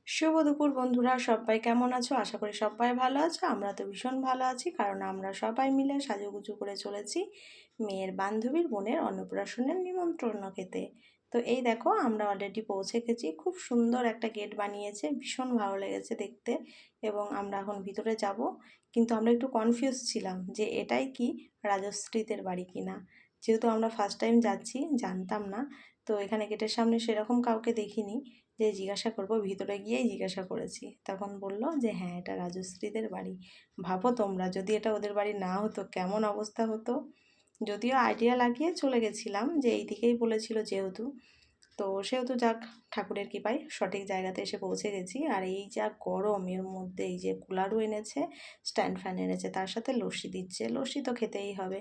শুভ দুপুর বন্ধুরা, সবাই কেমন আছো? আশা করি সবাই ভালো আছো। আমরা তো ভীষণ ভালো আছি, কারণ আমরা সবাই মিলে সাজুগুজু করে চলেছি মেয়ের বান্ধবীর বোনের অন্নপ্রাশনের নিমন্ত্রণ খেতে। তো এই দেখো, আমরা অলরেডি পৌঁছে গেছি। খুব সুন্দর একটা গেট বানিয়েছে, ভীষণ ভালো লেগেছে দেখতে। এবং আমরা এখন ভিতরে যাব, কিন্তু আমরা একটু কনফিউজ ছিলাম যে এটাই কি রাজশ্রীদের বাড়ি কিনা। যেহেতু আমরা ফার্স্ট টাইম যাচ্ছি, জানতাম না। তো এখানে গেটের সামনে সেরকম কাউকে দেখিনি যে জিজ্ঞাসা করব, ভিতরে গিয়েই জিজ্ঞাসা করেছি। তখন বলল যে হ্যাঁ, এটা রাজশ্রীদের বাড়ি। ভাবো তোমরা, যদি এটা ওদের বাড়ি না হতো কেমন অবস্থা হতো। যদিও আইডিয়া লাগিয়ে চলে গেছিলাম যে এই দিকেই বলেছিল যেহেতু, তো সেহেতু যাক, ঠাকুরের কৃপায় সঠিক জায়গাতে এসে পৌঁছে গেছি। আর এই যা গরম, এর মধ্যে এই যে কুলারও এনেছে, স্ট্যান্ড ফ্যান এনেছে, তার সাথে লস্যি দিচ্ছে। লস্যি তো খেতেই হবে,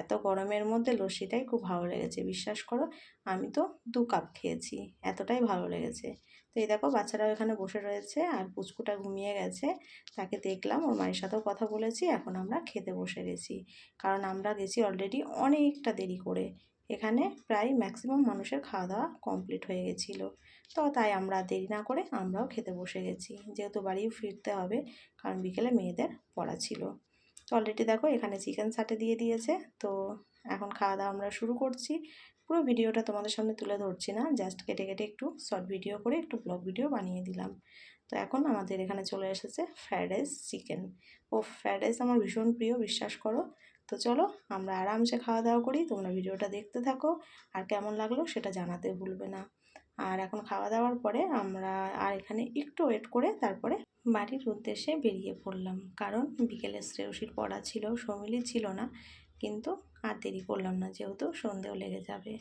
এত গরমের মধ্যে লস্যিটাই খুব ভালো লেগেছে। বিশ্বাস করো, আমি তো 2 কাপ খেয়েছি, এতটাই ভালো লেগেছে। তো এই দেখো, বাচ্চারাও এখানে বসে রয়েছে, আর পুচকুটা ঘুমিয়ে গেছে। তাকে দেখলাম, ওর মায়ের সাথেও কথা বলেছি। এখন আমরা খেতে বসে গেছি, কারণ আমরা গেছি অলরেডি অনেকটা দেরি করে। এখানে প্রায় ম্যাক্সিমাম মানুষের খাওয়া দাওয়া কমপ্লিট হয়ে গেছিলো। তো তাই আমরা দেরি না করে আমরাও খেতে বসে গেছি, যেহেতু বাড়িও ফিরতে হবে, কারণ বিকেলে মেয়েদের পড়া ছিল। তো অলরেডি দেখো, এখানে চিকেন সাটে দিয়ে দিয়েছে। তো এখন খাওয়া দাওয়া আমরা শুরু করছি। পুরো ভিডিওটা তোমাদের সামনে তুলে ধরছি না, জাস্ট কেটে কেটে একটু শর্ট ভিডিও করে একটু ব্লগ ভিডিও বানিয়ে দিলাম। তো এখন আমাদের এখানে চলে এসেছে ফ্রায়েড রাইস চিকেন। ও, ফ্রায়েড রাইস আমার ভীষণ প্রিয়, বিশ্বাস করো। তো চলো আমরা আরামসে খাওয়া দাওয়া করি, তোমরা ভিডিওটা দেখতে থাকো, আর কেমন লাগলো সেটা জানাতে ভুলবে না। আর এখন খাওয়া দাওয়ার পরে আমরা আর এখানে একটু ওয়েট করে তারপরে বাড়ির উদ্দেশ্যে বেরিয়ে পড়লাম, কারণ বিকেলে শ্রেয়সীর পড়া ছিল, সমিলি ছিল না। কিন্তু আর দেরি করলাম না, যেহেতু সন্ধেও লেগে যাবে।